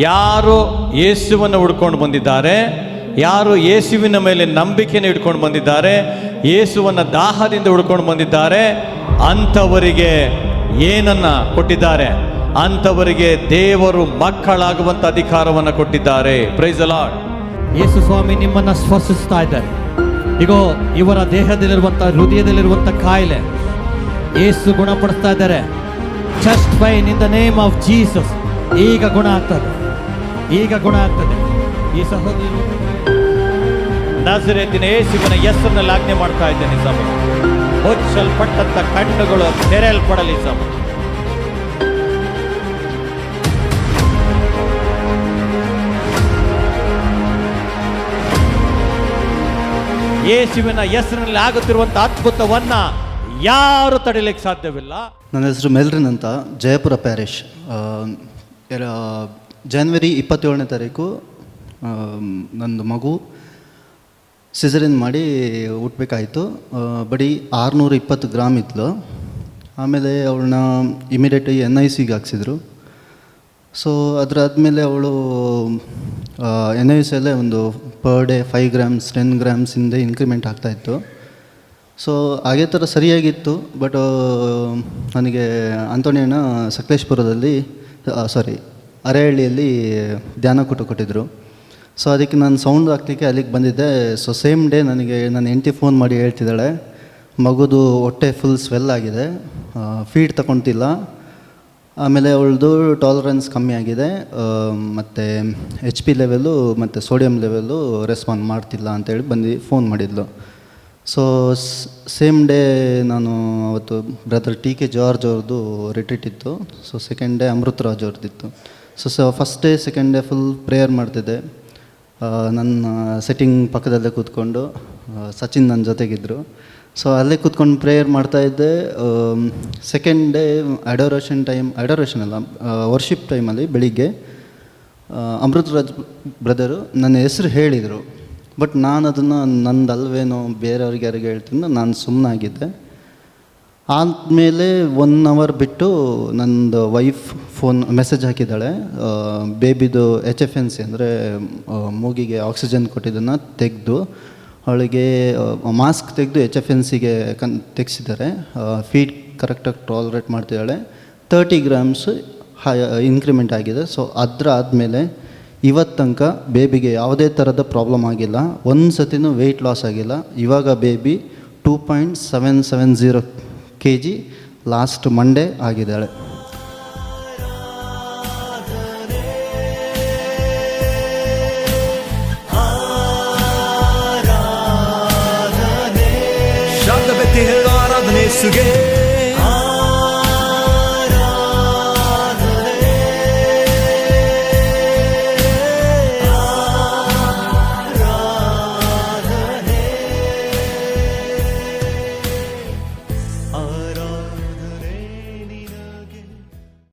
ಯಾರು ಯೇಸುವನ್ನು ಹುಡ್ಕೊಂಡು ಬಂದಿದ್ದಾರೆ, ಯಾರು ಯೇಸುವಿನ ಮೇಲೆ ನಂಬಿಕೆಯನ್ನು ಇಟ್ಕೊಂಡು ಬಂದಿದ್ದಾರೆ, ಯೇಸುವನ್ನು ದಾಹದಿಂದ ಹುಡ್ಕೊಂಡು ಬಂದಿದ್ದಾರೆ, ಅಂಥವರಿಗೆ ಏನನ್ನ ಕೊಟ್ಟಿದ್ದಾರೆ? ಅಂಥವರಿಗೆ ದೇವರು ಮಕ್ಕಳಾಗುವಂಥ ಅಧಿಕಾರವನ್ನು ಕೊಟ್ಟಿದ್ದಾರೆ. Praise the lord. ಯೇಸು ಸ್ವಾಮಿ ನಿಮ್ಮನ್ನು ಸ್ಪರ್ಶಿಸ್ತಾ ಇದ್ದಾರೆ. ಇಗೋ ಇವರ ದೇಹದಲ್ಲಿರುವಂಥ, ಹೃದಯದಲ್ಲಿರುವಂಥ ಕಾಯಿಲೆ ಯೇಸು ಗುಣಪಡಿಸ್ತಾ ಇದ್ದಾರೆ. Chest pine in the name of Jesus. ಈಗ ಗುಣ ಆಗ್ತದೆ, ಈಗ ಗುಣ ಆಗ್ತದೆ. ಈ ಸಹೋದರಿ ನಜರೇತಿನ ಯೇಸುವಿನ ಹೆಸರಿನಲ್ಲಿ ಆಜ್ಞೆ ಮಾಡ್ತಾ ಇದ್ದೇನೆ ಸ್ವಾಮಿ, ಮುಚ್ಚಲ್ಪಟ್ಟಂತ ಕಣ್ಣುಗಳು ತೆರೆಯಲ್ಪಡಲಿ ಸ್ವಾಮಿ. ಯೇಸುವಿನ ಹೆಸರಿನಲ್ಲಿ ಆಗುತ್ತಿರುವಂತ ಅದ್ಭುತವನ್ನ ಯಾರು ತಡೆಯಲಿಕ್ಕೆ ಸಾಧ್ಯವಿಲ್ಲ. ನನ್ನ ಹೆಸರು ಮೆಲ್ರಿನ್ ಅಂತ, ಜಯಪುರ ಪ್ಯಾರಿಷ್. ಜನವರಿ 27ನೇ ತಾರೀಕು ನಂದು ಮಗು ಸಿಸರಿನ್ ಮಾಡಿ ಹುಟ್ಟಬೇಕಾಯಿತು. ಬರೀ 620 ಗ್ರಾಮ್ ಇದ್ಲು. ಆಮೇಲೆ ಅವಳನ್ನ ಇಮಿಡಿಯೇಟಾಗಿ NICಗೆ ಹಾಕ್ಸಿದ್ರು. ಸೊ ಅದರಾದ್ಮೇಲೆ ಅವಳು NICಯಲ್ಲೇ ಒಂದು ಪರ್ ಡೇ 5 ಗ್ರಾಮ್ಸ್ 10 ಗ್ರಾಮ್ಸಿಂದ ಇನ್ಕ್ರಿಮೆಂಟ್ ಆಗ್ತಾಯಿತ್ತು. ಸೊ ಹಾಗೆ ಥರ ಸರಿಯಾಗಿತ್ತು. ಬಟ್ ನನಗೆ ಆಂತೋಣಿಯನ್ನ ಸಕಲೇಶ್ಪುರದಲ್ಲಿ ಅರೇಹಳ್ಳಿಯಲ್ಲಿ ಧ್ಯಾನಕೂಟ ಕೊಟ್ಟಿದ್ದರು. ಸೊ ಅದಕ್ಕೆ ನಾನು ಸೌಂಡ್ ಹಾಕ್ಲಿಕ್ಕೆ ಅಲ್ಲಿಗೆ ಬಂದಿದ್ದೆ. ಸೊ ಸೇಮ್ ಡೇ ನನಗೆ ನನ್ನ ಹೆಂಡತಿ ಫೋನ್ ಮಾಡಿ ಹೇಳ್ತಿದ್ದಾಳೆ, ಮಗುದು ಹೊಟ್ಟೆ ಫುಲ್ ಸ್ವೆಲ್ ಆಗಿದೆ, ಫೀಡ್ ತಗೊತಿಲ್ಲ, ಆಮೇಲೆ ಅವಳದು ಟಾಲರೆನ್ಸ್ ಕಮ್ಮಿ ಆಗಿದೆ, ಮತ್ತು HP ಲೆವೆಲು ಮತ್ತು ಸೋಡಿಯಂ ಲೆವೆಲು ರೆಸ್ಪಾಂಡ್ ಮಾಡ್ತಿಲ್ಲ ಅಂತೇಳಿ ಬಂದು ಫೋನ್ ಮಾಡಿದ್ಲು. ಸೊ ಸೇಮ್ ಡೇ ನಾನು ಅವತ್ತು ಬ್ರದರ್ TK ಜಾರ್ಜ್ ಅವ್ರದ್ದು ರಿಟ್ರೀಟ್ ಇತ್ತು. ಸೊ ಸೆಕೆಂಡ್ ಡೇ ಅಮೃತರಾಜ್ ಅವ್ರದ್ದಿತ್ತು. So first day second day full prayer ಮಾಡ್ತಿದ್ದೆ. ನನ್ನ ಸೆಟ್ಟಿಂಗ್ ಪಕ್ಕದಲ್ಲೇ ಕೂತ್ಕೊಂಡು ಸಚಿನ್ ನನ್ನ ಜೊತೆಗಿದ್ದರು. ಸೊ ಅಲ್ಲೇ ಕೂತ್ಕೊಂಡು ಪ್ರೇಯರ್ ಮಾಡ್ತಾಯಿದ್ದೆ. ಸೆಕೆಂಡ್ ಡೇ ಅಡೋರೇಷನ್ ಅಲ್ಲ, ವರ್ಷಿಪ್ ಟೈಮಲ್ಲಿ ಬೆಳಿಗ್ಗೆ ಅಮೃತರಾಜ್ ಬ್ರದರು ನನ್ನ ಹೆಸರು ಹೇಳಿದರು. ಬಟ್ ನಾನು ಅದನ್ನು ನಂದಲ್ವೇನೋ ಬೇರೆಯವ್ರಿಗೆ ಯಾರಿಗೆ ಹೇಳ್ತೀನಿ ನಾನು ಸುಮ್ಮನಾಗಿದ್ದೆ. ಆದಮೇಲೆ 1 hour ಬಿಟ್ಟು ನಂದು ವೈಫ್ ಮೆಸೇಜ್ ಹಾಕಿದ್ದಾಳೆ, ಬೇಬಿದು HFNC ಅಂದರೆ ಮೂಗಿಗೆ ಆಕ್ಸಿಜನ್ ಕೊಟ್ಟಿದ್ದನ್ನು ತೆಗೆದು ಅವಳಿಗೆ ಮಾಸ್ಕ್ ತೆಗೆದು HFNCಗೆ ತೆಗೆಸಿದ್ದಾರೆ. ಫೀಡ್ ಕರೆಕ್ಟಾಗಿ ಟಾಲರೇಟ್ ಮಾಡ್ತಿದ್ದಾಳೆ. 30 ಗ್ರಾಮ್ಸ್ ಇನ್ಕ್ರಿಮೆಂಟ್ ಆಗಿದೆ. ಸೊ ಆದಮೇಲೆ ಇವತ್ತು ತನಕ ಬೇಬಿಗೆ ಯಾವುದೇ ಥರದ ಪ್ರಾಬ್ಲಮ್ ಆಗಿಲ್ಲ, ಒಂದು ಸತಿನೂ ವೆಯ್ಟ್ ಲಾಸ್ ಆಗಿಲ್ಲ. ಇವಾಗ ಬೇಬಿ 2.770 kg ಲಾಸ್ಟ್ ಮಂಡೇ ಆಗಿದ್ದಾಳೆ. ಶಾಂತ ಬೆತ್ತಿ ಹೇಳೋ ಆರಾಧನೆ ಸುಗೆ